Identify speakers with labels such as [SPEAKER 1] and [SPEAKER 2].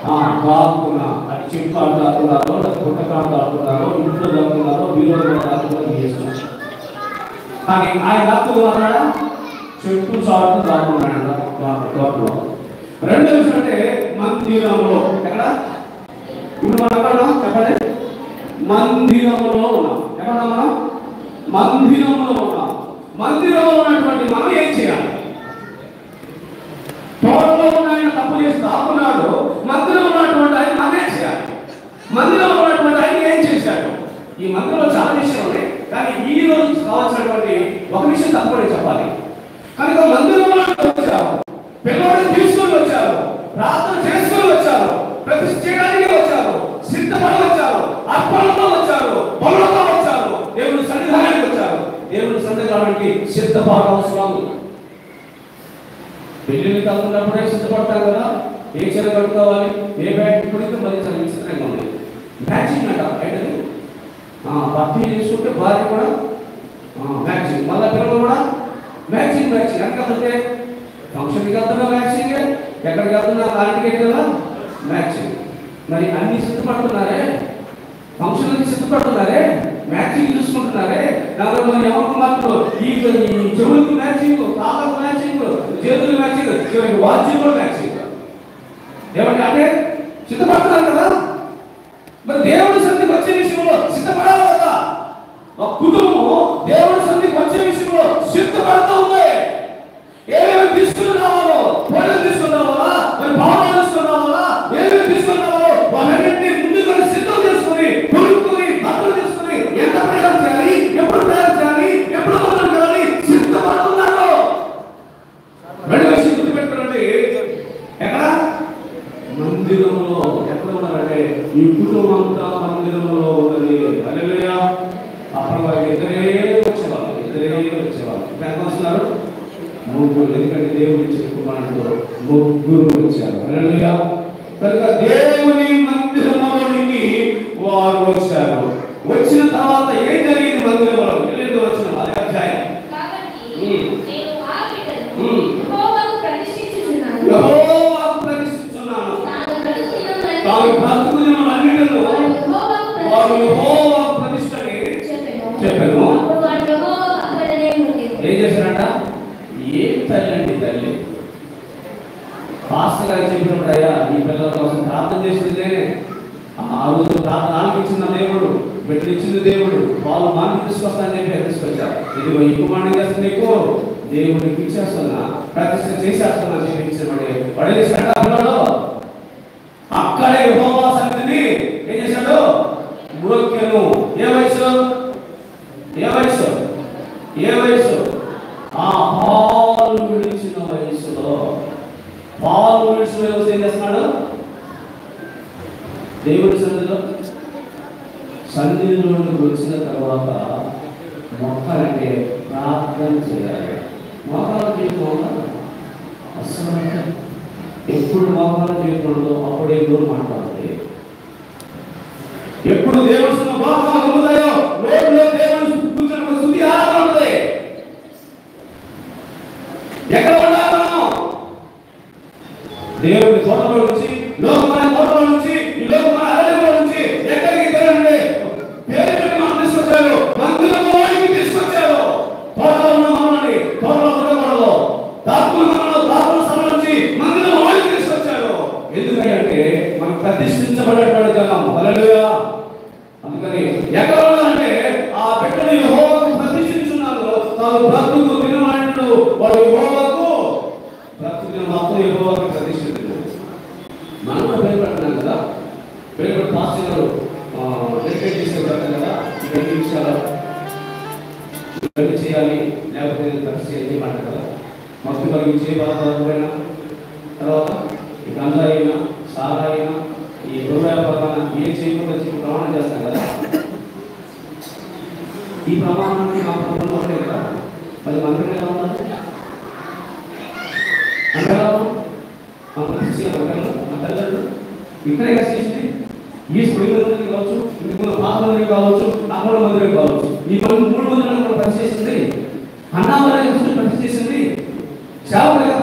[SPEAKER 1] దాక్కున్నా, అది చెట్టు ఆట దాక్కున్నారో, పుట్టకాంత ఆడుకున్నారో, ఇంట్లో దాక్కున్నారో, వీళ్ళు దాక్కున్నారో చేస్తున్నారు. కానీ ఆయన దాక్కున్నాడా? చెట్టు చాటు దాక్కున్నాడు తోటలో. రెండో విషయం అంటే మందిరంలో. ఎక్కడ? ఇప్పుడు మనం ఎక్కడ ఉన్నాం చెప్పండి? మందిరంలో ఉన్నాం. ఎక్కడ మనం? మందిరంలో ఉన్నాం. మందిరంలో ఉన్నటువంటి మనం ఏం చేయాలి? తోటలో ఉన్న ఆయన తప్పు చేసి దాక్కున్నాడు, మందిరంలో ఉన్నటువంటి ఆయన మనం ఏం చేయాలి? మందిరంలో ఉన్నటువంటి ఆయన ఏం చేశాడు? ఈ మందిరంలో చాలా విషయాలు ఉన్నాయి, కానీ ఈ రోజు కావాల్సినటువంటి ఒక విషయం తప్పని చెప్పాలి. కనుక మందిరంలో వచ్చారు, పిల్లవాడిని తీసుకొని వచ్చారు, ప్రార్థన చేసుకొని వచ్చారు, ప్రతిష్ఠ చేయడానికి వచ్చారు, సిద్ధపడి వచ్చారు, అర్పణతో వచ్చారు, పనులతో వచ్చారు, దేవుని సన్నిధానానికి వచ్చారు. దేవుని సన్నిధానానికి సిద్ధపాటు అవసరం. పెళ్లిళ్ళు కాకున్నప్పుడే సిద్ధపడతాం కదా. ఏ చీర కట్టుకోవాలి, ఏ బ్యాగ్ ఇప్పుడు మరి చాలా విచిత్రంగా ఉంది. మ్యాచింగ్ అంట ఏంటది? భర్తీ చేసుకుంటే భార్య కూడా మ్యాచింగ్, మళ్ళీ పిల్లలు కూడా మ్యాచింగ్. ఎక్కడికి ఫంక్షన్కి వెళ్తున్నా మ్యాచింగ్, ఎక్కడికి వెళ్తున్నా కాంటికి కదా మ్యాచింగ్. మరి అన్ని సిద్ధపడుతున్నారే, ఫంక్షన్లకి సిద్ధపడుతున్నారే, మ్యాచింగ్ చూసుకుంటున్నారే. దాంట్లో మరి ఎవరికి మాత్రం ఈ చెవులకు మ్యాచింగ్, కాళ్ళకు మ్యాచింగ్, చేతులు మ్యాచింగ్, చివరికి వాచ్యం కూడా మ్యాచింగ్. ఏమంటే అంటే సిద్ధపడుతున్నారు కదా. మరి దేవుడి సన్నిధికి వచ్చే విషయంలో సిద్ధపడాలి కదా. ఒక కుటుంబం దేవుడి సన్నిధికి వచ్చే విషయంలో సిద్ధపడుతూ ఉంది. ఏమేమి తీసుకుని రావాలో, పనులు తీసుకుని రావాలా, మరి భావనలు తీసుకుని రావాలా, ఏమేమి తీసుకుని రావాలో వాటన్నింటినీ ముందుగా సిద్ధం చేసుకుని, కొనుక్కుని, బట్టలు తీసుకుని, ఎంత ప్రయాణం చేయాలి, ఎప్పుడు ప్రయాణం చేయాలి, ఎప్పుడు పనులు చేయాలి సిద్ధపడుతున్నారు. రెండు విషయం గుర్తుపెట్టుకోండి. ఎక్కడ? మందిరంలో. ఎక్కడ ఉన్నారంటే ఈ కుటుంబం అంతా మందిరంలో ఉన్నది. హల్లెలూయా. అప్పుడు ఇద్దరే వచ్చేవాళ్ళు. ఎంత వస్తున్నారు? ముగ్గురు. ఎందుకంటే దేవుడి చెప్పుకున్నాడు ముగ్గురు వచ్చారు. హల్లెలూయా. కనుక దేవుని మందిరంలోనికి వారు వచ్చారు. వచ్చిన తర్వాత ఏం జరిగింది మందిరంలో? ఎల్లుండి వచ్చిన అదే అధ్యాయం. యెహోవాకు ప్రతిష్ఠించుచున్నాను. తాను బ్రతుకుదినములు అన్నిటిలో వారు యెహోవాకు ప్రతిష్ఠని చెప్పాను. ఏం చేశారంట? ఏం తల్లి తల్లి పాస్టర్ గారు చెప్పినప్పుడు, అయ్యా ఈ పిల్లల కోసం ప్రార్థన చేసిందే, ఆ రోజు ప్రార్థన ఆలకించిన దేవుడు, బిడ్డలు ఇచ్చిన దేవుడు, వాళ్ళు మాకు తీసుకొస్తానని చెప్పి తీసుకొచ్చారు. ఇదిగో ఈ కుమారుడు చేస్తుంది, ఎక్కువ దేవుడికి ఇచ్చేస్తున్నా, ప్రతిష్ఠ చేసేస్తున్నా చెప్పించబడి పిల్లలు అక్కడే యెహోవా సన్నిధిని ఏం చేశాడు? మ్రోక్కెను. ఏ వయసు? ఆ పాలు విడిచిన వయసులో. పాలు విడిచిన వయసు ఏం చేస్తున్నాడు? దేవుడి సన్నిధిలోకి వచ్చిన తర్వాత మొక్కలంటే ప్రార్థన చేయాలి. మోకాలు చేయకుండా అసలు ఎప్పుడు మోకాలు చేయకూడదు, అప్పుడే నోరు మాట్లాడుతుంది. ఎప్పుడు దేవుడు మోకాలు ఉంటాయో నోట్లో దేవుడు కూర్చొని శుద్ధి ఆహారం ఉంటుంది. ఎక్కడ ఉండాలి మనం? దేవుడి తోటలో నుంచి, లోకమైన తోటలో నుంచి, ఈ లోకమైన అరణ్యంలో నుంచి ఎక్కడికి తెలియండి పేరు పెట్టి మనం తీసుకొచ్చారు, మందిరంలోకి తీసుకొచ్చారు. తోటలో ఉన్న మనల్ని తోటలో ఉండకూడదు, దాక్కుల మనలో దాక్కుల స్థలం నుంచి మందిరంలోకి తీసుకొచ్చారు. ఎందుకంటే మనం ప్రతిష్ఠించబడేటువంటి జనం. హల్లెలూయా. అందుకని ఎక్కడ ఉన్నారంటే ఆ బిడ్డలు యెహోవాకు ప్రతిష్ఠించున్నారు. తాను బ్రతుకు దినమంటూ వాడు యెహోవాకు బ్రతుకు దినం మొత్తం యెహోవాకు ప్రతిష్ఠించారు. మనం భయపడుతున్నాం కదా. భయపడి పాస్టర్ గారు డెడికేట్ చేసేవారు కదా, ఇవన్నీ విషయాలు చేయాలి, లేకపోతే ఖర్చు చేయాలి మాట కదా. మొత్తం కలిగించే బాధపడినా తర్వాత ఈ గంజ అయినా సారా అయినా ఈ దుర్వ్యాపారాన్ని ఏం చేయకుండా చెప్పి ప్రమాణం చేస్తాం కదా. ఈ ప్రమాణాన్ని మా ప్రభుత్వం ఉంటే కదా, మరి మంత్రి ఎలా ఉన్నారు? ఇక్కడే చేసింది ఈ స్కూల్ కావచ్చు, ఇందులో పాపలకి కావచ్చు, అక్కడ మందిరం కావచ్చు, ఈ 3 మందిరం కూడా పనిచేసింది. అన్నామలై పనిచేసింది, సేవకులుగా